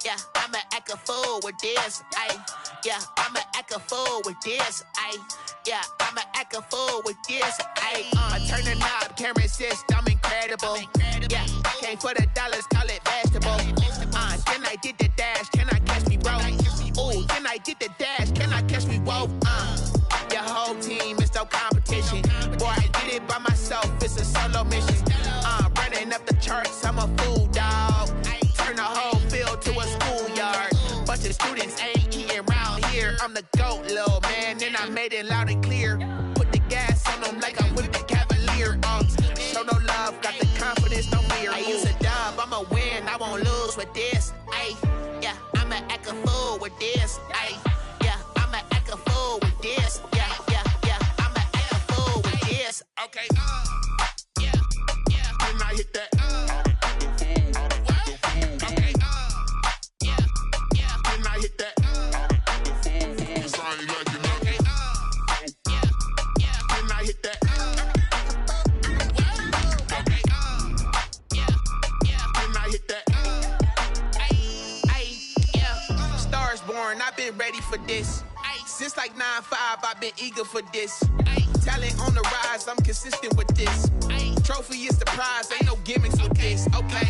Yeah, I'ma act a fool with this. Ay, yeah, I'ma act a fool with this. Ay, yeah, I'ma act a fool with this. Ay, turn the knob, camera assist, I'm incredible. Yeah, came for the dollars, call it vegetable. Then I did the dash, can I catch me, bro? Ooh, then I did the dash, can I catch me, whoa? Your whole team is no competition. Boy, I did it by myself, it's a solo mission. Running up the charts, I'm a fool, dog. Turn the whole field to a schoolyard. Bunch of students ain't eating round here. I'm the GOAT, little man, and I made it loud and clear. Put the gas on them like I'm with the Cavalier. Show no love, got the confidence, no fear. I use a dub, I'ma win, I won't lose with this. Ay, yeah, I'ma act a fool with this. Ay, yeah, I'ma act a fool with this. Yeah, yeah, yeah, I'ma act a fool with this. Okay, yeah, yeah, when I hit that. I've been ready for this. Since like 9-5, I've been eager for this. Talent on the rise, I'm consistent with this. Trophy is the prize, ain't no gimmicks with this. Okay,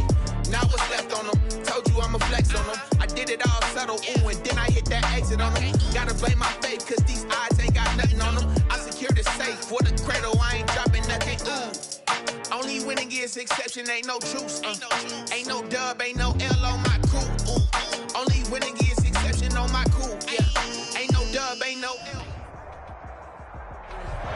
now what's left on them? Told you I'ma flex on them. I did it all subtle, ooh, and then I hit that exit on them. Gotta blame my faith, cause these odds ain't got nothing on them. I secured the safe for the cradle, I ain't dropping nothing, ooh. Only winning is exception, ain't no truce. Ain't no dub, ain't no L on my crew, ooh. Only winning is exception on my crew, yeah. Ain't no dub, ain't no L.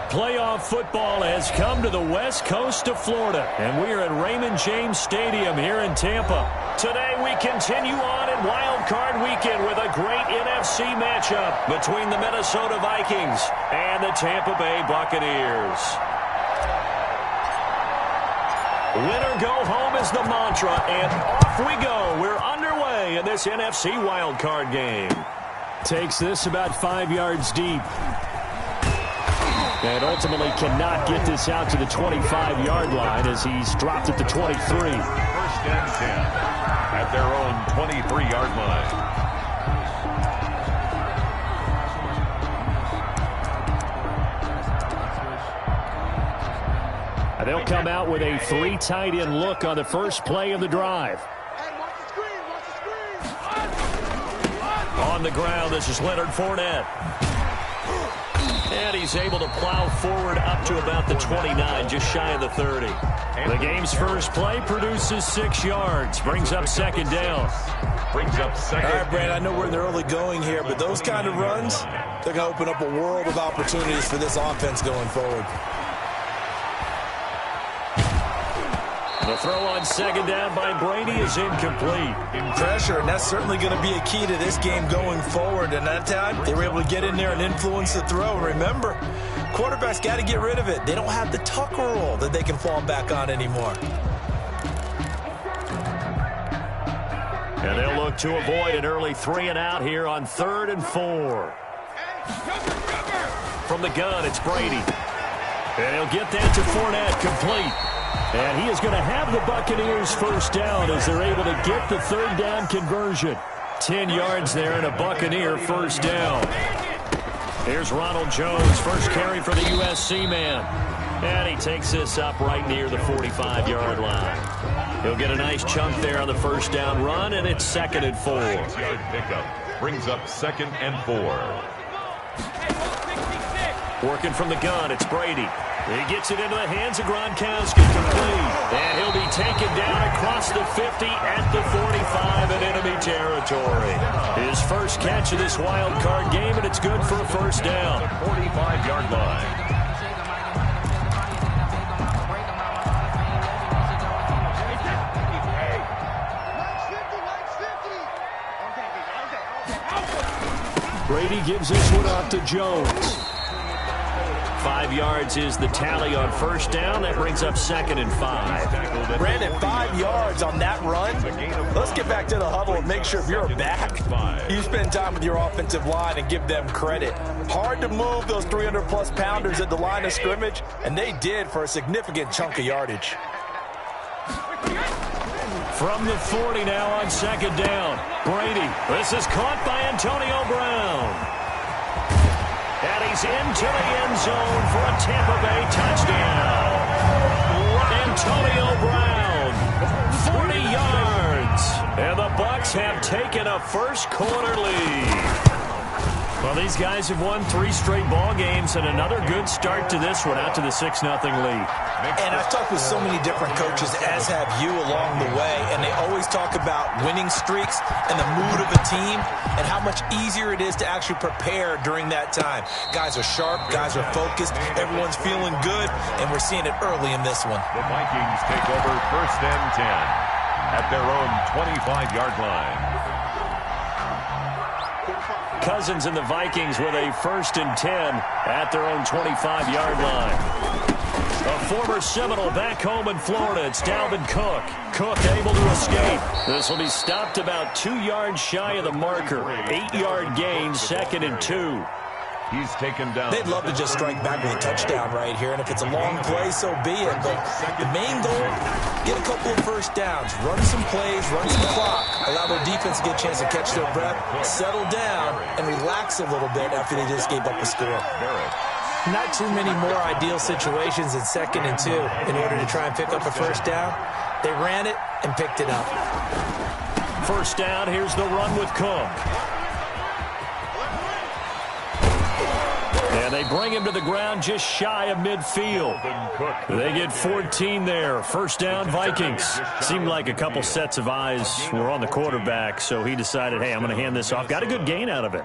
Playoff football has come to the west coast of Florida, and we are at Raymond James Stadium here in Tampa. Today we continue on in Wild Card Weekend with a great NFC matchup between the Minnesota Vikings and the Tampa Bay Buccaneers. Win or go home is the mantra, and off we go. We're underway in this NFC Wild Card game. Takes this about 5 yards deep. And ultimately cannot get this out to the 25-yard line as he's dropped at the 23. First and 10 at their own 23-yard line. They'll come out with a 3 tight end look on the first play of the drive. On the ground, this is Leonard Fournette. And he's able to plow forward up to about the 29, just shy of the 30. The game's first play produces 6 yards, brings up second down. All right, Brad, I know we're in the early going here, but those kind of runs, they're going to open up a world of opportunities for this offense going forward. The throw on second down by Brady is incomplete. Pressure, and that's certainly going to be a key to this game going forward. And that time, they were able to get in there and influence the throw. Remember, quarterbacks got to get rid of it. They don't have the Tucker rule that they can fall back on anymore. And they'll look to avoid an early 3 and out here on 3rd and 4. From the gun, it's Brady. And he'll get that to Fournette, complete. And he is going to have the Buccaneers first down as they're able to get the 3rd down conversion. 10 yards there and a Buccaneer first down. Here's Ronald Jones, first carry for the USC man. And he takes this up right near the 45-yard line. He'll get a nice chunk there on the first down run, and it's 2nd and 4. 6-yard pickup brings up 2nd and 4. Working from the gun, it's Brady. He gets it into the hands of Gronkowski, complete. And he'll be taken down across the 50 at the 45 in enemy territory. His first catch of this wild card game, and it's good for a first down. 45-yard line. Brady gives this one off to Jones. 5 yards is the tally on first down. That brings up 2nd and 5. Brandon, 5 yards on that run. Let's get back to the huddle and make sure if you're back, you spend time with your offensive line and give them credit. Hard to move those 300-plus pounders at the line of scrimmage, and they did for a significant chunk of yardage. From the 40 now on second down. Brady. This is caught by Antonio Brown. And he's into the end zone for a Tampa Bay touchdown. Antonio Brown, 40 yards. And the Bucs have taken a first quarter lead. Well, these guys have won 3 straight ball games and another good start to this one out to the 6-0 lead. And I've talked with so many different coaches, as have you, along the way, and they always talk about winning streaks and the mood of a team and how much easier it is to actually prepare during that time. Guys are sharp, guys are focused, everyone's feeling good, and we're seeing it early in this one. The Vikings take over 1st and 10 at their own 25-yard line. Cousins and the Vikings with a 1st and 10 at their own 25-yard line. A former Seminole back home in Florida. It's Dalvin Cook. Cook able to escape. This will be stopped about 2 yards shy of the marker. 8-yard gain, 2nd and 2. He's taken down. They'd love to just strike back with a touchdown right here, and if it's a long play, so be it. But the main goal, get a couple of first downs, run some plays, run some clock, allow their defense to get a chance to catch their breath, settle down, and relax a little bit after they just gave up a score. Not too many more ideal situations in 2nd and 2 in order to try and pick up a first down. They ran it and picked it up. First down, here's the run with Cook. And they bring him to the ground just shy of midfield. They get 14 there. First down, Vikings. Seemed like a couple sets of eyes were on the quarterback, so he decided, hey, I'm going to hand this off. Got a good gain out of it.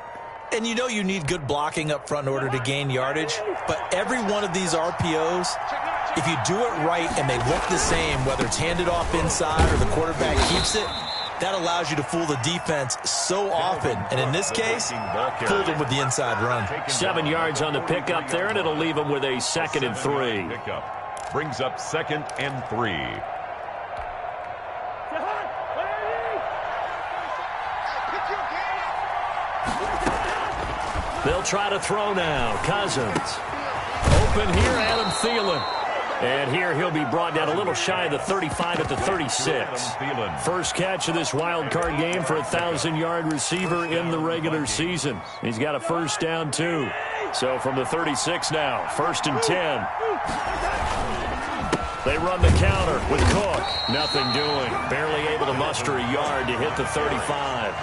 And you know you need good blocking up front in order to gain yardage, but every one of these RPOs, if you do it right and they look the same, whether it's handed off inside or the quarterback keeps it, that allows you to fool the defense so often. And in this case, fooled them with the inside run. 7 yards on the pickup there, and it'll leave them with a 2nd and 3. Pickup brings up 2nd and 3. They'll try to throw now. Cousins. Open here, Adam Thielen. And here he'll be brought down a little shy of the 35 at the 36. First catch of this wild card game for a 1,000-yard receiver in the regular season. He's got a first down, too. So from the 36 now, 1st and 10. They run the counter with Cook. Nothing doing. Barely able to muster a yard to hit the 35.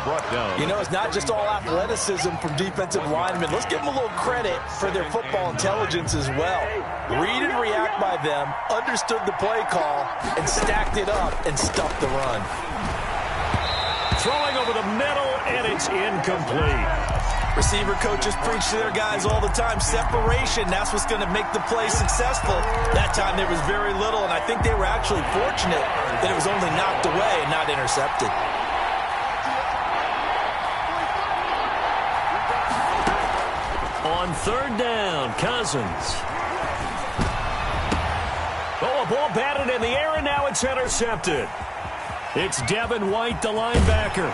Brought down. You know, it's not just all athleticism from defensive linemen. Let's give them a little credit for their football intelligence as well. Read and react by them, understood the play call, and stacked it up and stuffed the run. Throwing over the middle, and it's incomplete. Receiver coaches preach to their guys all the time. Separation, that's what's going to make the play successful. That time there was very little, and I think they were actually fortunate that it was only knocked away and not intercepted. On 3rd down, Cousins. Oh, a ball batted in the air, and now it's intercepted. It's Devin White, the linebacker.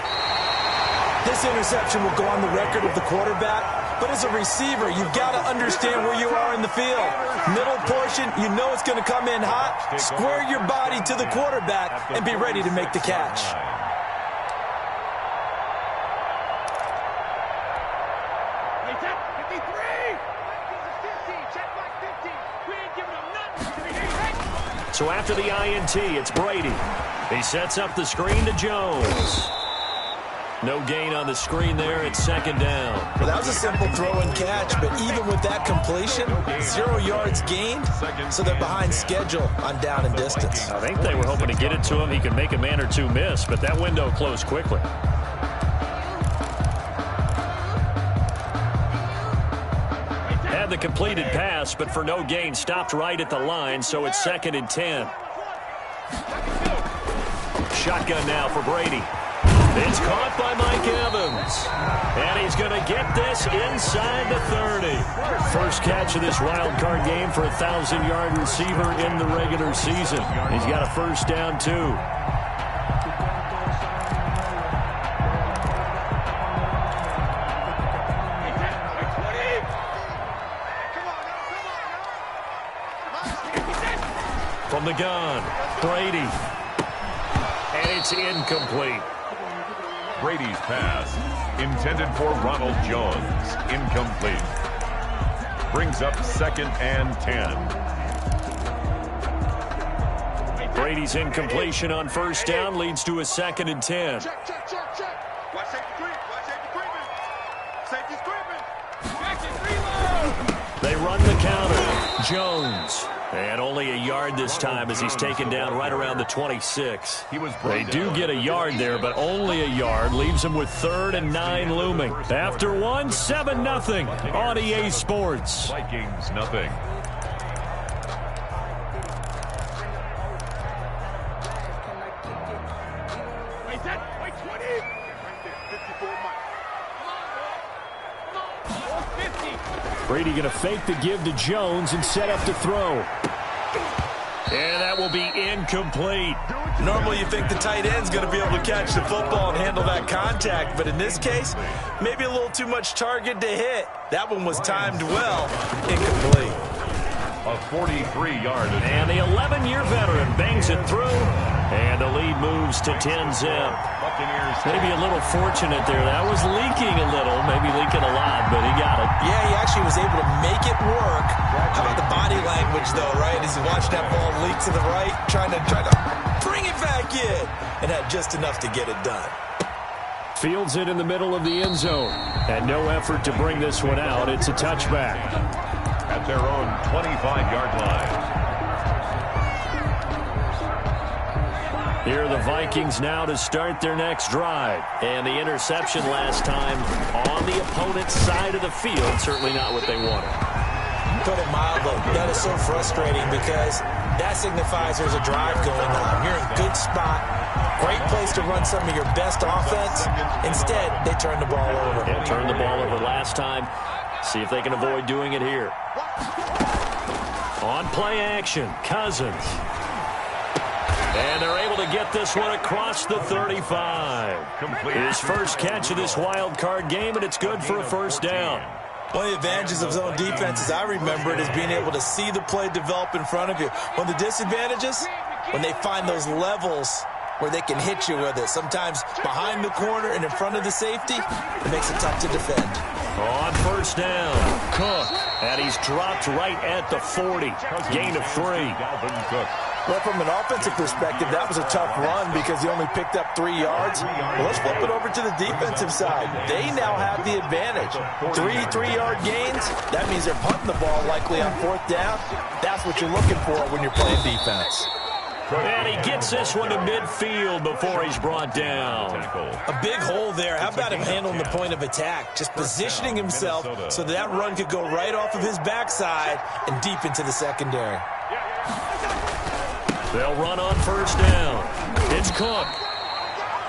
This interception will go on the record of the quarterback, but as a receiver, you've got to understand where you are in the field. Middle portion, you know it's going to come in hot. Square your body to the quarterback and be ready to make the catch. So after the INT, it's Brady. He sets up the screen to Jones. No gain on the screen there. It's 2nd down. Well, that was a simple throw and catch, but even with that completion, 0 yards gained, so they're behind schedule on down and distance. I think they were hoping to get it to him. He could make a man or two miss, but that window closed quickly. Had the completed pass, but for no gain, stopped right at the line, so it's 2nd and 10. Shotgun now for Brady. It's caught by Mike Evans. And he's going to get this inside the 30. First catch of this wild card game for a 1,000-yard receiver in the regular season. He's got a first down, too. From the gun, Brady. It's incomplete. Brady's pass, intended for Ronald Jones, incomplete. Brings up 2nd and 10. Brady's incompletion on first down leads to a 2nd and 10. Check. Watch safety creep. Safety's creeping. They run the counter. Jones. And only a yard this time as he's taken down right around the 26. They do get a yard there, but only a yard. Leaves them with 3rd and 9 looming. After one, 7-0 on EA Sports. Vikings, nothing. Wait 20. 54 miles. Brady going to fake the give to Jones and set up to throw. And that will be incomplete. Normally you think the tight end's going to be able to catch the football and handle that contact, but in this case, maybe a little too much target to hit. That one was timed well. Incomplete. A 43-yard. And the 11-year veteran bangs it through, and the lead moves to 10-zip. Maybe a little fortunate there. That was leaking a little, maybe leaking a lot, but he got it. Yeah, he actually was able to make it work. How about the body language, though, right? As he watched that ball leak to the right, trying to bring it back in, and had just enough to get it done. Fields it in the middle of the end zone, and no effort to bring this one out. It's a touchback. At their own 25-yard line. Here are the Vikings now to start their next drive. And the interception last time on the opponent's side of the field. Certainly not what they wanted. Put it mildly, that is so frustrating because that signifies there's a drive going on. You're in a good spot. Great place to run some of your best offense. Instead, they turn the ball over. They turned the ball over last time. See if they can avoid doing it here. On play action, Cousins. And they're able to get this one across the 35. His first catch of this wild card game, and it's good for a first down. One of the advantages of zone defense, as I remember it, is being able to see the play develop in front of you. One of the disadvantages, when they find those levels where they can hit you with it. Sometimes behind the corner and in front of the safety, it makes it tough to defend. On first down, Cook. And he's dropped right at the 40. Gain of 3. Well, from an offensive perspective, that was a tough run because he only picked up 3 yards. Well, let's flip it over to the defensive side. They now have the advantage. 3-3-yard gains, that means they're punting the ball likely on 4th down. That's what you're looking for when you're playing defense. And he gets this one to midfield before he's brought down. A big hole there. How about him handling the point of attack? Just positioning himself so that run could go right off of his backside and deep into the secondary. They'll run on first down. It's Cook.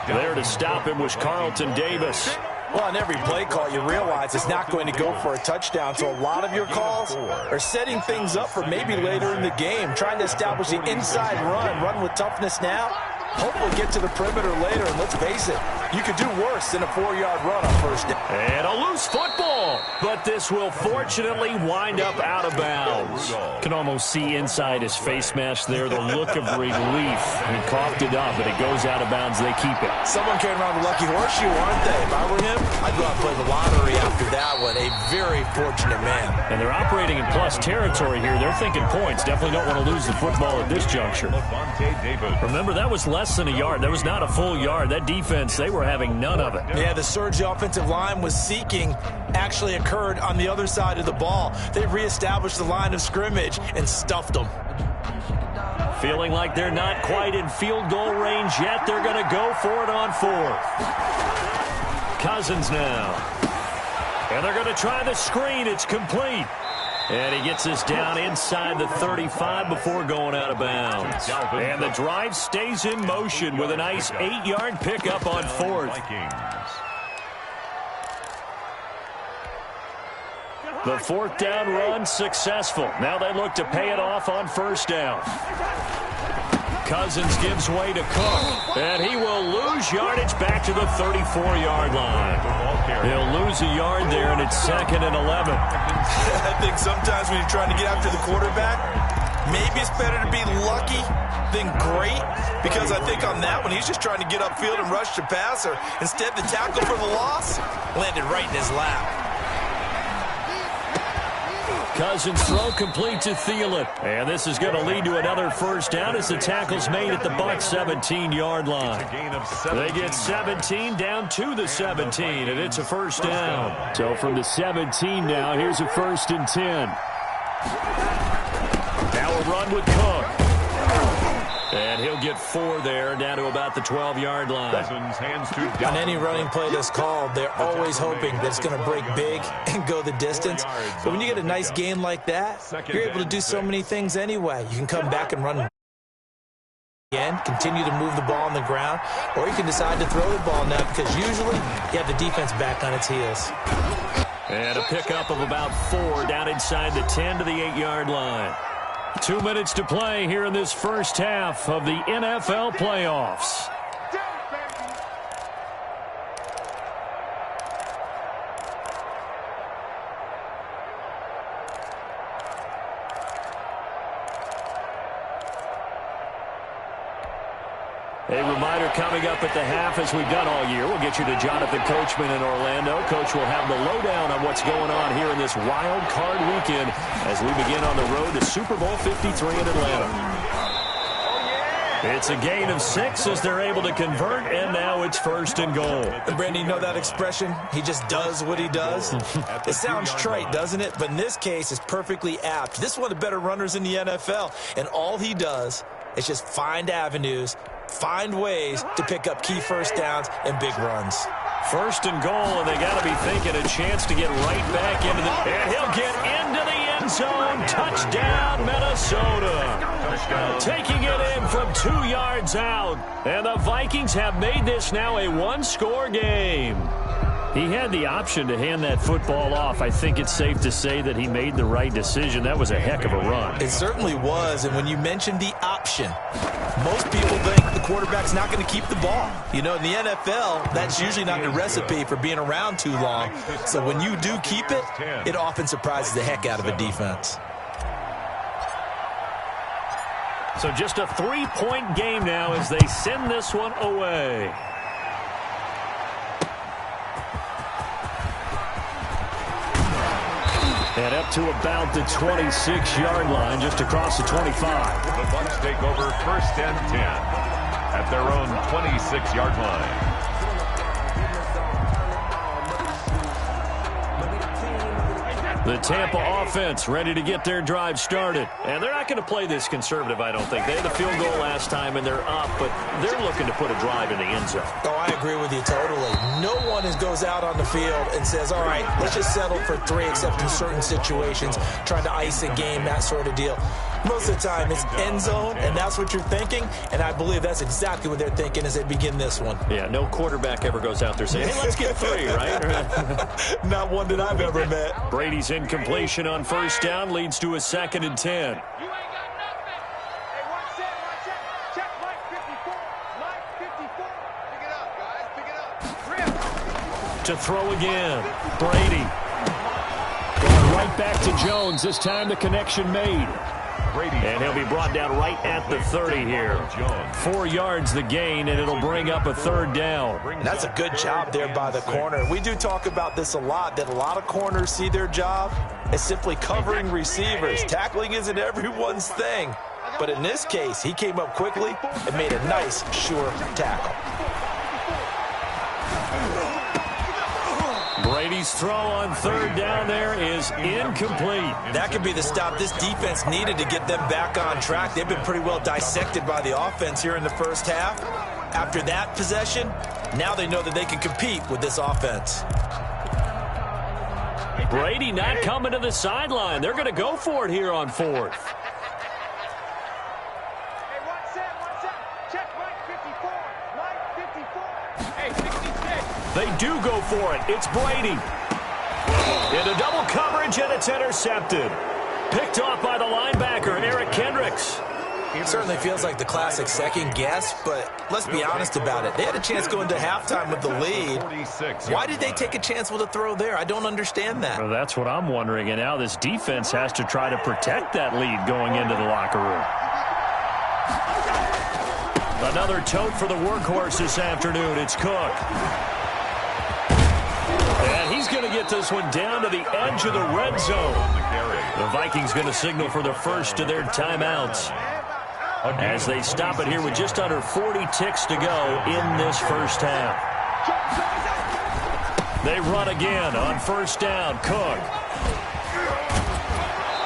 There to stop him was Carlton Davis. Well, on every play call, you realize it's not going to go for a touchdown, so a lot of your calls are setting things up for maybe later in the game, trying to establish the inside run with toughness now, hopefully get to the perimeter later, and let's face it, you could do worse than a 4-yard run on first down. And a loose football, but this will fortunately wind up out of bounds. Can almost see inside his face mask there, the look of relief. He coughed it up, but it goes out of bounds. They keep it. Someone came around the lucky horseshoe, aren't they? If I were him, I'd go out and play the lottery after that one. A very fortunate man. And they're operating in plus territory here. They're thinking points. Definitely don't want to lose the football at this juncture. Remember, that was less than a yard. That was not a full yard. That defense, they were having none of it. Yeah, the surge the offensive line was seeking actually occurred on the other side of the ball. They reestablished the line of scrimmage and stuffed them. Feeling like they're not quite in field goal range yet. They're going to go for it on 4th. Cousins now. And they're going to try the screen. It's complete. And he gets this down inside the 35 before going out of bounds. And the drive stays in motion with a nice 8-yard pickup on 4th. The 4th down run successful. Now they look to pay it off on first down. Cousins gives way to Cook, and he will lose yardage back to the 34-yard line. He'll lose a yard there, and it's 2nd and 11. I think sometimes when you're trying to get after the quarterback, Maybe it's better to be lucky than great, because I think on that one, he's just trying to get upfield and rush the passer. Instead, the tackle for the loss landed right in his lap. Cousins' throw complete to Thielen. And this is going to lead to another first down as the tackle's made at the Bucs 17-yard line. They get 17 down to the 17, and it's a first down. So from the 17 now, here's a 1st and 10. Now a run with Cook. And he'll get 4 there, down to about the 12-yard line. On any running play that's called, they're always hoping that it's going to break big and go the distance. But when you get a nice gain like that, you're able to do so many things anyway. You can come back and run again, continue to move the ball on the ground, or you can decide to throw the ball now, because usually you have the defense back on its heels. And a pickup of about 4 down inside the 10 to the 8-yard line. 2 minutes to play here in this first half of the NFL playoffs. A reminder coming up at the half, as we've done all year. We'll get you to Jonathan Coachman in Orlando. Coach will have the lowdown on what's going on here in this wild card weekend as we begin on the road to Super Bowl 53 in Atlanta. It's a gain of 6 as they're able to convert, and now it's 1st and goal. And Brandon, you know that expression? He just does what he does. It sounds trite, doesn't it? But in this case, it's perfectly apt. This is one of the better runners in the NFL, and all he does is just find avenues, find ways to pick up key first downs and big runs. 1st and goal, and they got to be thinking a chance to get right back into the... And he'll get into the end zone. Touchdown, Minnesota. Taking it in from 2 yards out. And the Vikings have made this now a one-score game. He had the option to hand that football off. I think it's safe to say that he made the right decision. That was a heck of a run. It certainly was, and when you mentioned the option, most people think the quarterback's not going to keep the ball. You know, in the NFL, that's usually not the recipe for being around too long. So when you do keep it, it often surprises the heck out of a defense. So just a 3-point game now as they send this one away. And up to about the 26-yard line, just across the 25. The Bucs take over 1st and 10 at their own 26-yard line. The Tampa offense ready to get their drive started. And they're not going to play this conservative, I don't think. They had the field goal last time, and they're up, but they're looking to put a drive in the end zone. Oh, I agree with you totally. No one goes out on the field and says, all right, let's just settle for 3, except in certain situations, trying to ice a game, that sort of deal. Most of the time, it's end zone, and that's what you're thinking, and I believe that's exactly what they're thinking as they begin this one. Yeah, no quarterback ever goes out there saying, hey, let's get 3, right? Not one that I've ever met. Brady's incompletion on 1st down leads to a 2nd and 10. You ain't got nothing. Hey, watch that. Check Mike 54. Mike 54. Pick it up, guys. Pick it up. To throw again. Brady. Going right back to Jones. This time the connection made. And he'll be brought down right at the 30 here. 4 yards the gain, and it'll bring up a 3rd down. That's a good job there by the corner. We do talk about this a lot, that a lot of corners see their job as simply covering receivers. Tackling isn't everyone's thing. But in this case, he came up quickly and made a nice, sure tackle. Brady's throw on 3rd down there is incomplete. That could be the stop this defense needed to get them back on track. They've been pretty well dissected by the offense here in the first half. After that possession, now they know that they can compete with this offense. Brady not coming to the sideline. They're going to go for it here on 4th. Hey, watch that. Check Mike 54. Mike 54. Hey, 66. They do go for it. It's Brady. Into double coverage, and it's intercepted. Picked off by the linebacker, Eric Kendricks. It certainly feels like the classic second guess, but let's be honest about it. They had a chance going into halftime with the lead. Why did they take a chance with a throw there? I don't understand that. Well, that's what I'm wondering, and now this defense has to try to protect that lead going into the locker room. Another tote for the workhorse this afternoon. It's Cook. And he's going to get this one down to the edge of the red zone. The Vikings going to signal for the first of their timeouts as they stop it here with just under 40 ticks to go in this first half. They run again on first down. Cook.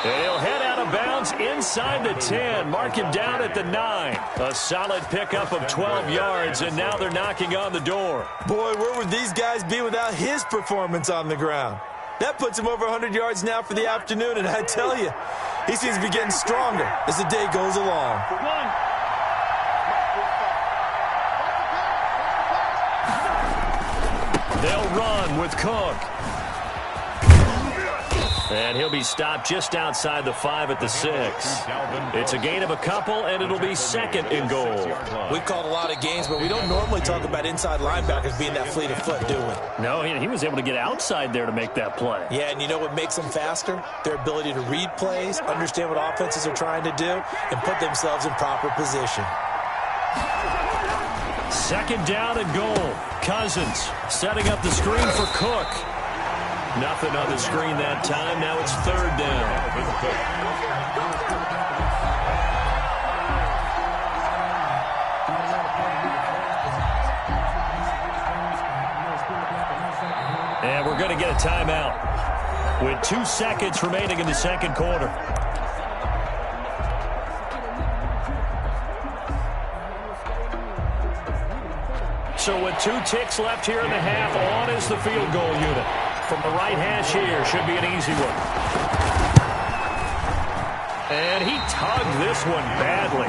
And he'll head out of bounds inside the 10. Mark him down at the 9. A solid pickup of 12 yards, and now they're knocking on the door. Boy, where would these guys be without his performance on the ground? That puts him over 100 yards now for the afternoon, and I tell you, he seems to be getting stronger as the day goes along. They'll run with Cook. And he'll be stopped just outside the 5 at the 6. It's a gain of a couple, and it'll be second and goal. We've called a lot of games, but we don't normally talk about inside linebackers being that fleet of foot, do we? No, he was able to get outside there to make that play. Yeah, and you know what makes them faster? Their ability to read plays, understand what offenses are trying to do, and put themselves in proper position. Second down and goal. Cousins setting up the screen for Cook. Nothing on the screen that time. Now it's third down. And we're going to get a timeout with 2 seconds remaining in the second quarter. So with 2 ticks left here in the half, on is the field goal unit. From the right hash here, should be an easy one. And he tugged this one badly.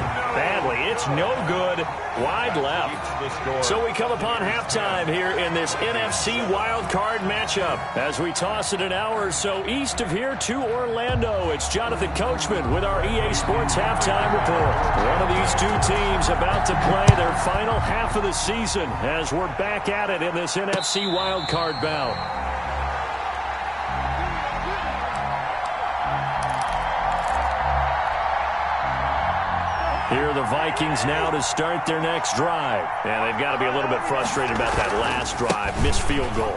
It's no good. Wide left. So we come upon halftime here in this NFC wildcard matchup. As we toss it an hour or so east of here to Orlando, it's Jonathan Coachman with our EA Sports Halftime Report. One of these 2 teams about to play their final half of the season as we're back at it in this NFC wildcard bout. Here are the Vikings now to start their next drive. And they've got to be a little bit frustrated about that last drive. Missed field goal.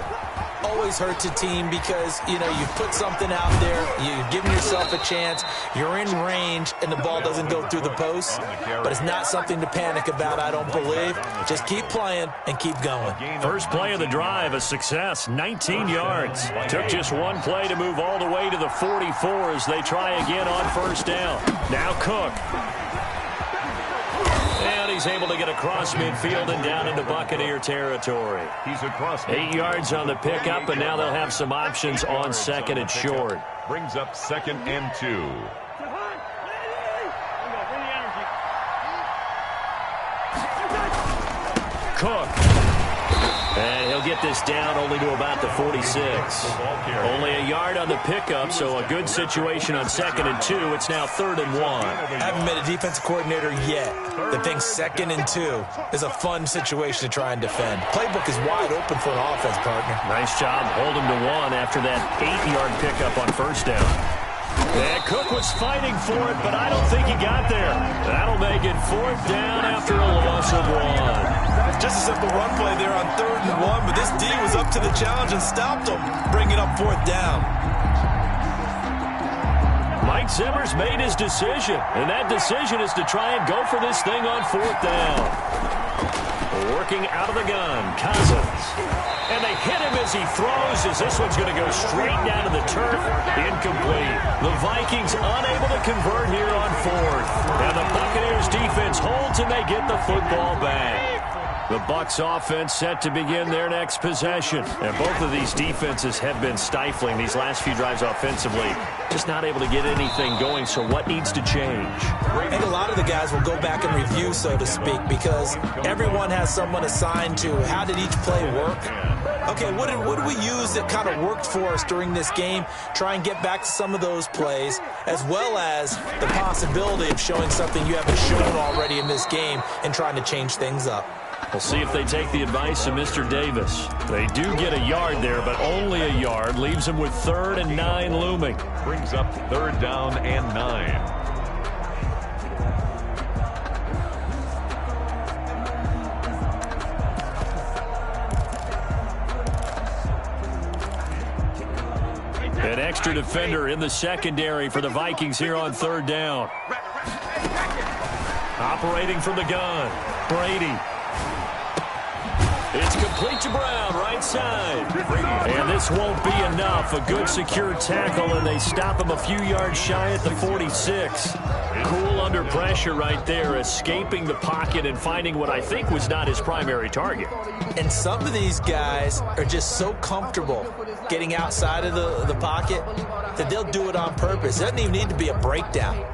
Always hurts a team because, you know, you put something out there, you're giving yourself a chance, you're in range, and the ball doesn't go through the post. But it's not something to panic about, I don't believe. Just keep playing and keep going. First play of the drive, a success, 19 yards. Took just 1 play to move all the way to the 44 as they try again on first down. Now Cook. And he's able to get across midfield and down into Buccaneer territory. He's across 8 yards on the pickup, and now they'll have some options on second and short. Brings up 2nd and 2. Cook. And he'll get this down only to about the 46. Only a yard on the pickup, so a good situation on 2nd and 2. It's now 3rd and 1. Haven't met a defensive coordinator yet that thinks 2nd and 2 is a fun situation to try and defend. Playbook is wide open for an offense, partner. Nice job holding to 1 after that 8-yard pickup on first down. And Cook was fighting for it, but I don't think he got there. That'll make it 4th down after a loss of 1. Just a simple run play there on 3rd and 1, but this D was up to the challenge and stopped him, bringing up 4th down. Mike Zimmer's made his decision, and that decision is to try and go for this thing on 4th down. Working out of the gun, Cousins. And they hit him as he throws, as this one's going to go straight down to the turf. Incomplete. The Vikings unable to convert here on 4th. And the Buccaneers defense holds, and they get the football back. The Bucs offense set to begin their next possession. And both of these defenses have been stifling these last few drives offensively. Just not able to get anything going, so what needs to change? I think a lot of the guys will go back and review, so to speak, because everyone has someone assigned to how did each play work. Okay, what did we use that kind of worked for us during this game? Try and get back to some of those plays, as well as the possibility of showing something you haven't shown already in this game and trying to change things up. We'll see if they take the advice of Mr. Davis. They do get a yard there, but only a yard. Leaves them with 3rd and 9 looming. Brings up 3rd down and 9. An extra defender in the secondary for the Vikings here on 3rd down. Operating from the gun, Brady. It's complete to Brown, right side. And this won't be enough. A good secure tackle, and they stop him a few yards shy at the 46. Cool under pressure right there, escaping the pocket and finding what I think was not his primary target. And some of these guys are just so comfortable getting outside of the pocket that they'll do it on purpose. It doesn't even need to be a breakdown.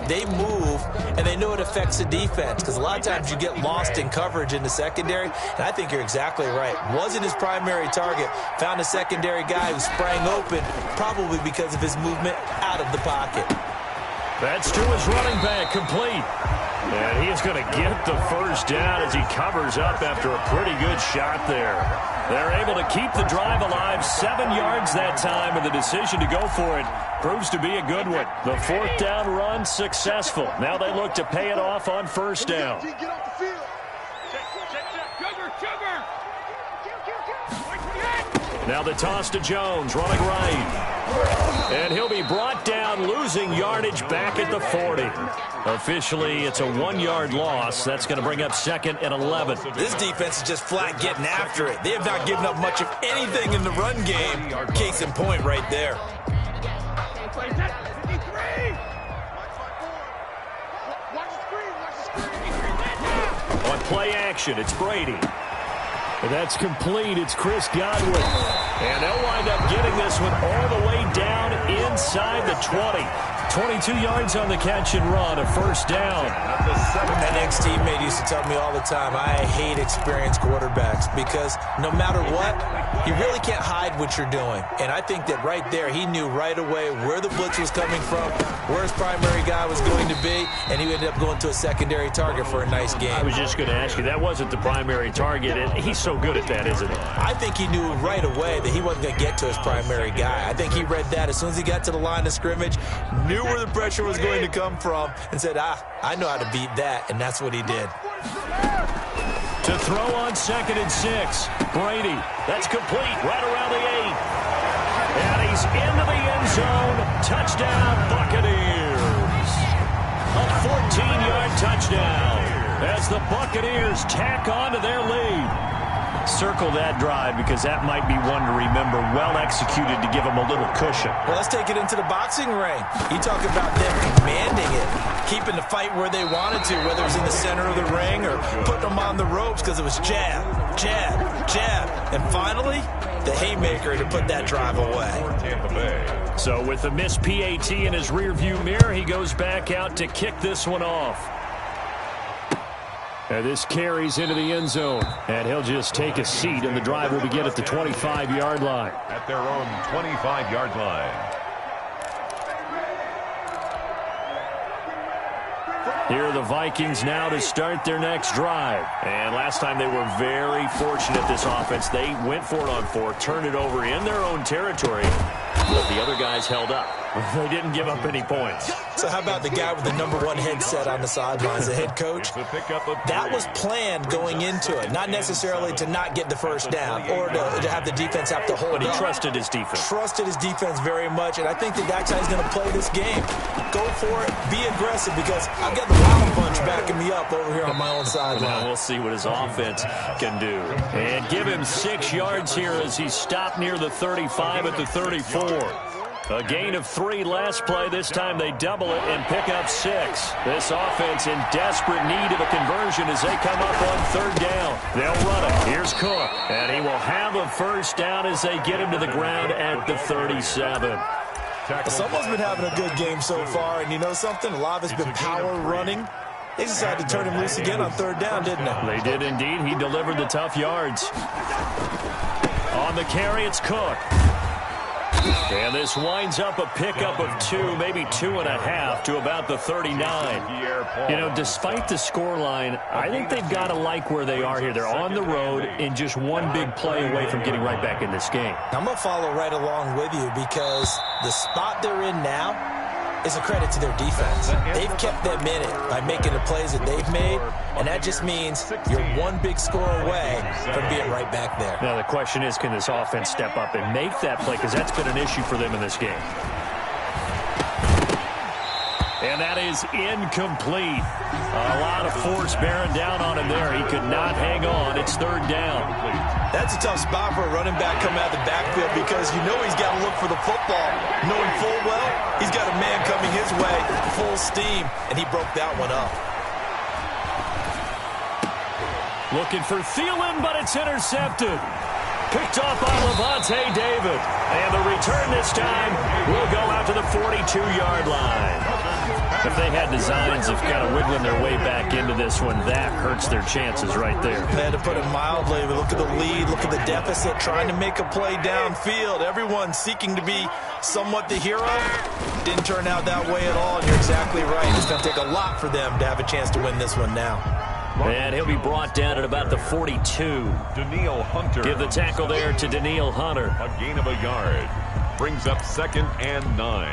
They move, and they know it affects the defense, because a lot of times you get lost in coverage in the secondary, and I think you're exactly right. Wasn't his primary target. Found a secondary guy who sprang open, probably because of his movement out of the pocket. That's to his running back, complete. And he is going to get the 1st down as he covers up after a pretty good shot there. They're able to keep the drive alive, 7 yards that time, and the decision to go for it proves to be a good one. The 4th down run successful. Now they look to pay it off on 1st down. Get off the field. Now the toss to Jones, running right. And he'll be brought down, losing yardage back at the 40. Officially, it's a 1-yard loss. That's going to bring up 2nd and 11. This defense is just flat getting after it. They have not given up much of anything in the run game. Case in point right there. On play action, it's Brady. And that's complete. It's Chris Godwin. And they'll wind up getting this one all the way down inside the 20. 22 yards on the catch and run, a 1st down. An ex-teammate used to tell me all the time, I hate experienced quarterbacks, because no matter what, you really can't hide what you're doing. And I think that right there, he knew right away where the blitz was coming from, where his primary guy was going to be, and he ended up going to a secondary target for a nice game. I was just going to ask you, that wasn't the primary target, and he's so good at that, isn't he? I think he knew right away that he wasn't going to get to his primary guy. I think he read that as soon as he got to the line of scrimmage, knew where the pressure was going to come from, and said, I know how to beat that, and that's what he did. To throw on 2nd and 6, Brady. That's complete right around the 8. And he's into the end zone. Touchdown, Buccaneers. A 14-yard touchdown as the Buccaneers tack on to their lead. Circle that drive, because that might be one to remember. Well executed to give them a little cushion. Well, let's take it into the boxing ring. You talk about them commanding it, keeping the fight where they wanted to, whether it was in the center of the ring or putting them on the ropes, because it was jab, jab, jab, and finally, the haymaker to put that drive away. So with the missed PAT in his rearview mirror, he goes back out to kick this one off. And this carries into the end zone. And he'll just take a seat, and the drive will begin at the 25-yard line. At their own 25-yard line. Here are the Vikings now to start their next drive. And last time they were very fortunate, this offense. They went for it on 4, turned it over in their own territory, but the other guys held up. They didn't give up any points. So how about the guy with the #1 headset on the sidelines, the head coach? That was planned going into it, not necessarily to not get the 1st down or to have the defense have to hold But he up. trusted his defense. Trusted his defense very much, and I think that that's how he's going to play this game. Go for it, be aggressive, because I've got the Wild Bunch backing me up over here on my own sideline. Now we'll see what his offense can do. And give him 6 yards here as he stopped near the 35 at the 34. A gain of 3 last play. This time they double it and pick up 6. This offense in desperate need of a conversion as they come up on 3rd down. They'll run it. Here's Cook. And he will have a first down as they get him to the ground at the 37. Someone's been having a good game so far, and you know something? A lot of it's been power running. They decided to turn him loose again on 3rd down, didn't they? They did indeed. He delivered the tough yards. On the carry, it's Cook. And this winds up a pickup of 2, maybe 2.5 to about the 39. You know, despite the scoreline, I think they've got to like where they are here. They're on the road and just one big play away from getting right back in this game. I'm going to follow right along with you because the spot they're in now is a credit to their defense. They've kept them in it by making the plays that they've made, and that just means you're one big score away from being right back there. Now the question is, can this offense step up and make that play, because that's been an issue for them in this game. And that is incomplete. A lot of force bearing down on him there. He could not hang on. It's 3rd down. That's a tough spot for a running back coming out of the backfield because you know he's got to look for the football, knowing full well he's got a man coming his way, full steam, and he broke that one up. Looking for Thielen, but it's intercepted. Picked off by Levante David. And the return this time will go out to the 42-yard line. If they had designs of kind of wiggling their way back into this one, that hurts their chances right there. They had to put it mildly. But look at the lead. Look at the deficit. Trying to make a play downfield. Everyone seeking to be somewhat the hero. Didn't turn out that way at all. And you're exactly right. It's going to take a lot for them to have a chance to win this one now. And he'll be brought down at about the 42. Danielle Hunter. Give the tackle there to Danielle Hunter. A gain of a yard. Brings up 2nd and 9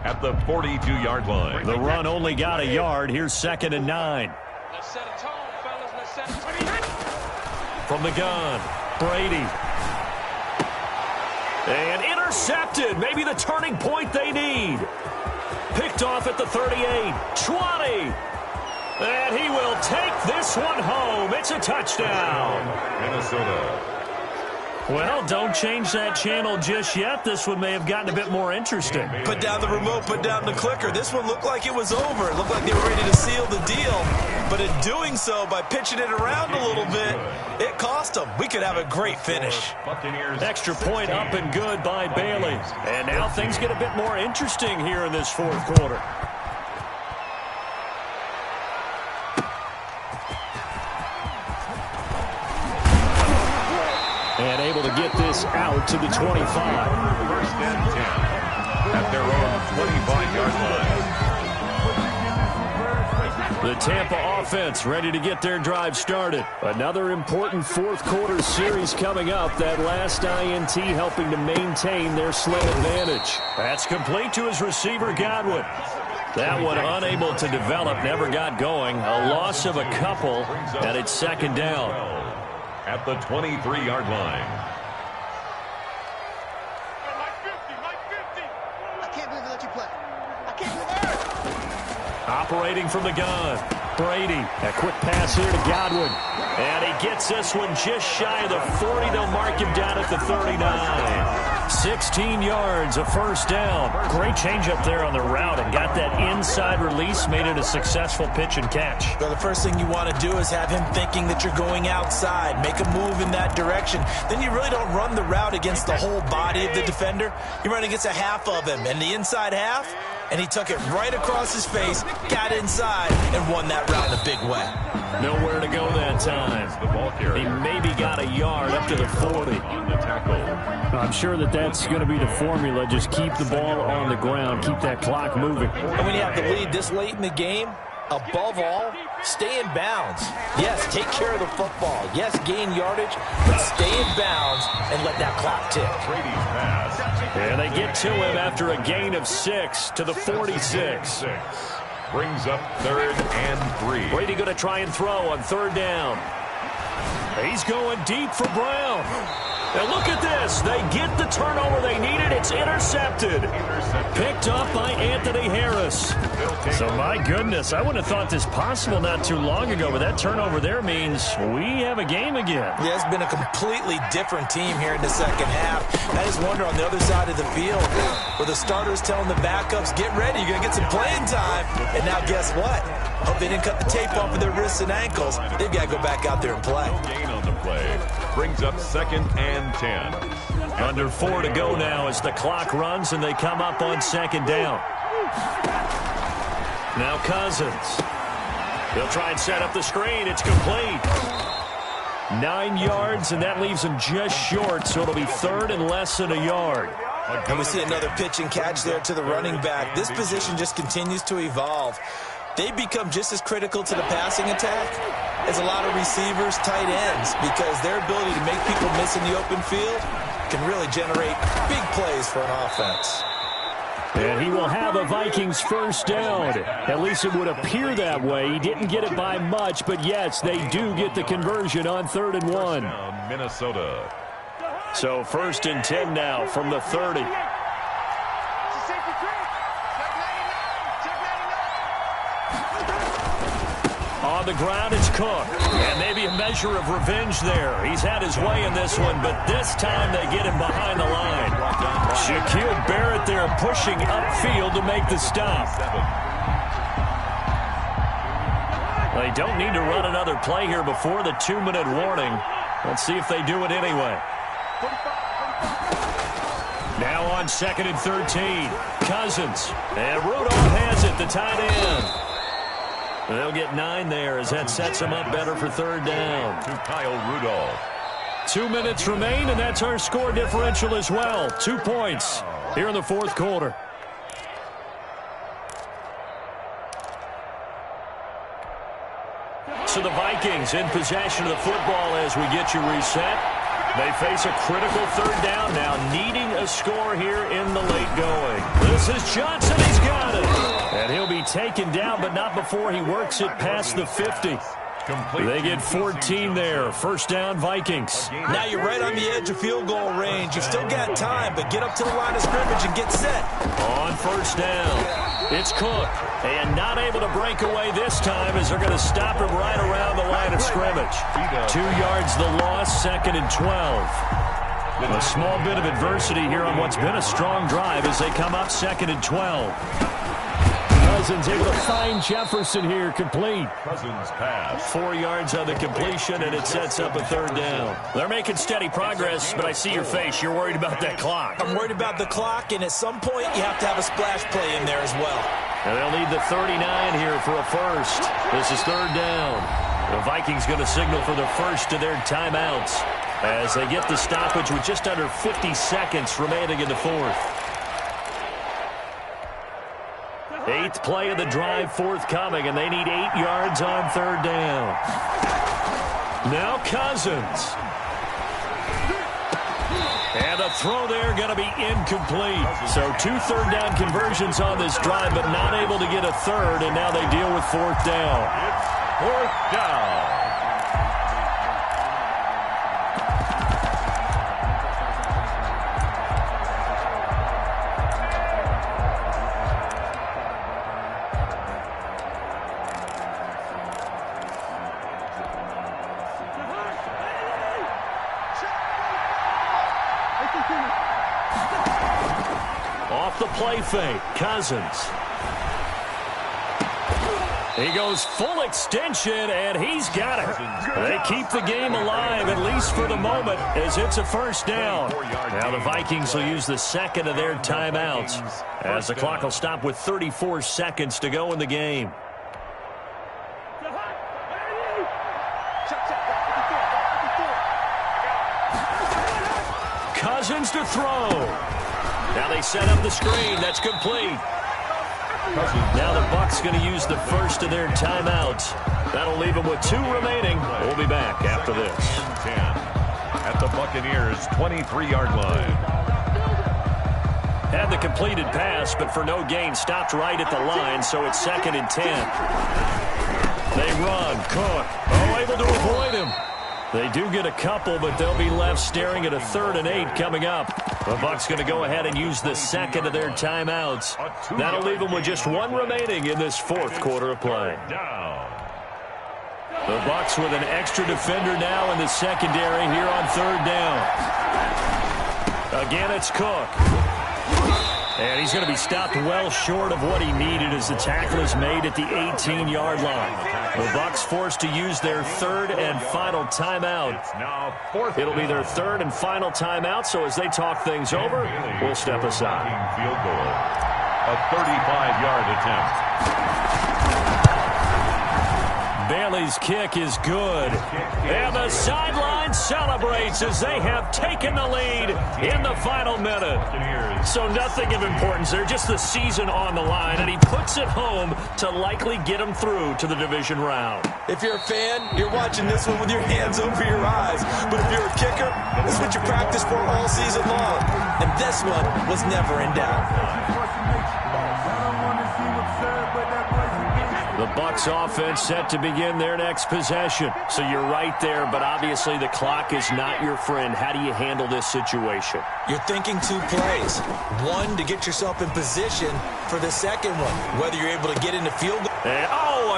at the 42-yard line. The run only got a yard. Here's 2nd and 9. Let's set a tone, fellas. Let's set a tone. From the gun, Brady. And intercepted. Maybe the turning point they need. Picked off at the 38. 20. And he will take this one home. It's a touchdown. Minnesota. Well, don't change that channel just yet. This one may have gotten a bit more interesting. Put down the remote, put down the clicker. This one looked like it was over. It looked like they were ready to seal the deal. But in doing so, by pitching it around a little bit, it cost them. We could have a great finish. Extra point up and good by Bailey. And now things get a bit more interesting here in this 4th quarter. And able to get this out to the 25. 1st and 10 at their own 25-yard line. The Tampa offense ready to get their drive started. Another important 4th quarter series coming up. That last INT helping to maintain their slim advantage. That's complete to his receiver, Godwin. That one unable to develop, never got going. A loss of a couple, and it's 2nd down. At the 23-yard line. I can't believe they let you play. I can't believe it. Operating from the gun, Brady. A quick pass here to Godwin. And he gets this one just shy of the 40. They'll mark him down at the 39. 16 yards, a first down. Great change up there on the route and got that inside release, made it a successful pitch and catch. Well, the first thing you want to do is have him thinking that you're going outside, make a move in that direction. Then you really don't run the route against the whole body of the defender. You run against a half of him, and the inside half, and he took it right across his face, got inside, and won that route in a big way. Nowhere to go that time. He maybe got a yard up to the 40. I'm sure that's going to be the formula. Just keep the ball on the ground, keep that clock moving. And when you have the lead this late in the game, above all, stay in bounds. Yes, take care of the football. Yes, gain yardage, but stay in bounds and let that clock tick. And they get to him after a gain of 6 to the 46. Brings up 3rd and 3. Brady going to try and throw on 3rd down. He's going deep for Brown. And look at this. They get the turnover they needed. It's intercepted. Picked up by Anthony Harris. So, my goodness, I wouldn't have thought this possible not too long ago, but that turnover there means we have a game again. Yeah, it's been a completely different team here in the second half. I just wonder on the other side of the field where the starters telling the backups, get ready, you're going to get some playing time. And now guess what? Hope they didn't cut the tape off of their wrists and ankles. They've got to go back out there and play. Gain on the play. Brings up 2nd and 10. Under 4 to go now as the clock runs and they come up on 2nd down. Now Cousins. He'll try and set up the screen. It's complete. 9 yards, and that leaves him just short, so it'll be 3rd and less than a yard. And we see another pitch and catch there to the running back. This position just continues to evolve. They become just as critical to the passing attack as a lot of receivers, tight ends, because their ability to make people miss in the open field can really generate big plays for an offense. And he will have a Vikings first down. At least it would appear that way. He didn't get it by much, but yes, they do get the conversion on 3rd and 1. Minnesota. So 1st and 10 now from the 30. On the ground, it's Cook. And maybe a measure of revenge there. He's had his way in this one, but this time they get him behind the line. Shaquille Barrett there pushing upfield to make the stop. They don't need to run another play here before the 2-minute warning. Let's see if they do it anyway. Now on 2nd and 13. Cousins. And Rudolph has it, the tight end. They'll get 9 there as that sets them up better for 3rd down. To Kyle Rudolph. 2 minutes remain, and that's our score differential as well. 2 points here in the 4th quarter. So the Vikings in possession of the football as we get you reset. They face a critical 3rd down now, needing a score here in the late going. This is Johnson. He's got it. And he'll be taken down, but not before he works it past the 50. They get 14 there. First down, Vikings. Now you're right on the edge of field goal range. You've still got time, but get up to the line of scrimmage and get set. On first down, it's Cook. And not able to break away this time as they're going to stop him right around the line of scrimmage. 2 yards the loss, 2nd and 12. A small bit of adversity here on what's been a strong drive as they come up 2nd and 12. Cousins able to find Jefferson here, complete. Cousins pass. 4 yards on the completion, and it sets up a 3rd down. They're making steady progress, but I see your face. You're worried about that clock. I'm worried about the clock, and at some point you have to have a splash play in there as well. And they'll need the 39 here for a first. This is 3rd down. The Vikings going to signal for the first of their timeouts as they get the stoppage with just under 50 seconds remaining in the 4th. 8th play of the drive forthcoming, and they need 8 yards on 3rd down. Now Cousins. And a throw there going to be incomplete. So 2 3rd down conversions on this drive, but not able to get a 3rd, and now they deal with 4th down. It's 4th down. Off the play fake, Cousins. He goes full extension, and he's got it. They keep the game alive, at least for the moment, as it's a first down. Now the Vikings will use the 2nd of their timeouts, as the clock will stop with 34 seconds to go in the game. Cousins to throw. Now they set up the screen. That's complete. Now the Bucs going to use the first of their timeouts. That'll leave them with 2 remaining. We'll be back after this. 10 at the Buccaneers' 23-yard line. Had the completed pass, but for no gain, stopped right at the line, so it's 2nd and 10. They run. Cook. Oh, able to avoid him. They do get a couple, but they'll be left staring at a 3rd and 8 coming up. The Bucs going to go ahead and use the second of their timeouts. That'll leave them with just 1 remaining in this 4th quarter of play. The Bucs with an extra defender now in the secondary here on 3rd down. Again, it's Cook. And he's going to be stopped well short of what he needed as the tackle is made at the 18-yard line. The Bucs forced to use their 3rd and final timeout. It'll be their 3rd and final timeout, so as they talk things over, we'll step aside. Field goal. A 35-yard attempt. Bailey's kick is good. And the sideline celebrates as they have taken the lead in the final minute. So nothing of importance there, just the season on the line, and he puts it home to likely get them through to the division round. If you're a fan, you're watching this one with your hands over your eyes. But if you're a kicker, this is what you practice for all season long. And this one was never in doubt. The Bucs offense set to begin their next possession. So you're right there, but obviously the clock is not your friend. How do you handle this situation? You're thinking 2 plays. 1 to get yourself in position for the second one, whether you're able to get into field goal. And,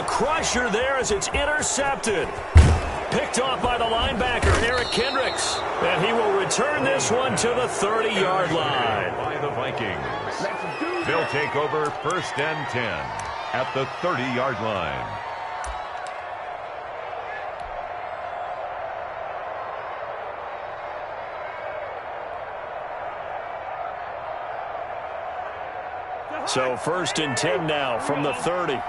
a crusher there as it's intercepted. Picked off by the linebacker, Eric Kendricks. And he will return this one to the 30-yard line. By the Vikings. They'll take over 1st and 10 at the 30-yard line. So 1st and 10 now from the 30.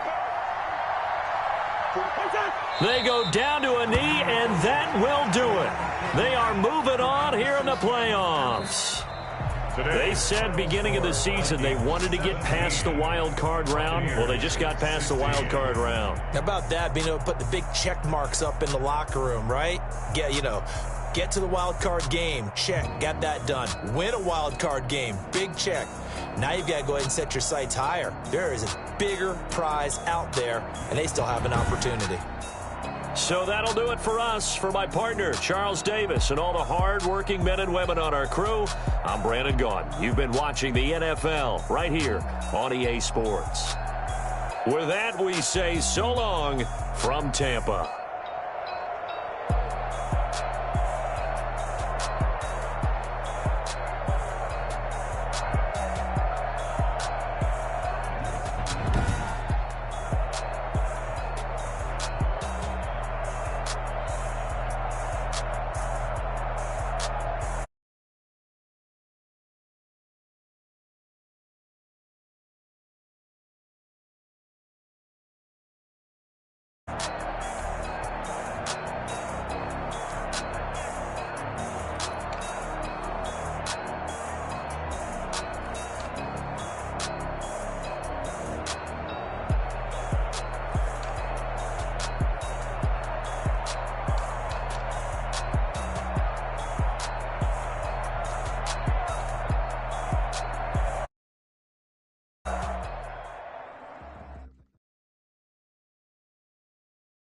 They go down to a knee, and that will do it. They are moving on here in the playoffs. They said beginning of the season they wanted to get past the wild card round. Well, they just got past the wild card round. How about that, being able to put the big check marks up in the locker room, right? Get to the wild card game, check, got that done. Win a wild card game, big check. Now you've got to go ahead and set your sights higher. There is a bigger prize out there, and they still have an opportunity. So that'll do it for us. For my partner, Charles Davis, and all the hard-working men and women on our crew, I'm Brandon Gaughan. You've been watching the NFL right here on EA Sports. With that, we say so long from Tampa.